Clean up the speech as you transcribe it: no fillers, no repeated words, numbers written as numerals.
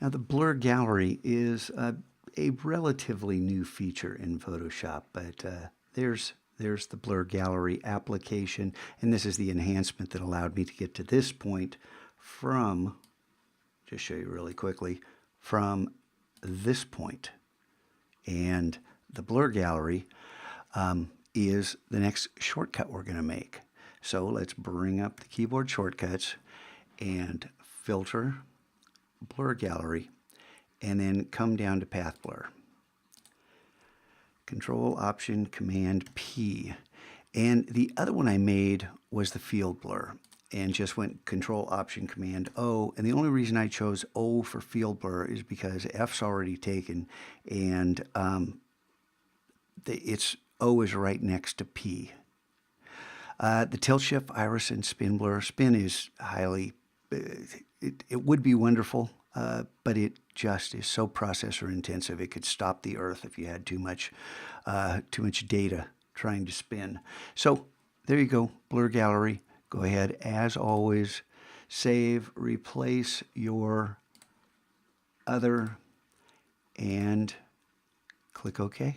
Now the blur gallery is a relatively new feature in Photoshop, but there's the blur gallery application, and this is the enhancement that allowed me to get to this point from, just show you really quickly, from this point. And the blur gallery is the next shortcut we're going to make. So let's bring up the keyboard shortcuts and filter, blur gallery, and then come down to path blur. Control Option Command P. And the other one I made was the field blur, and just went Control Option Command O. And the only reason I chose O for field blur is because F's already taken, and it's O is right next to P. The tilt shift, iris, and spin blur. Spin is highly, it would be wonderful, but it just is so processor intensive. It could stop the earth if you had too much data trying to spin. So there you go, blur gallery. Go ahead, as always, save, replace your other, and click OK.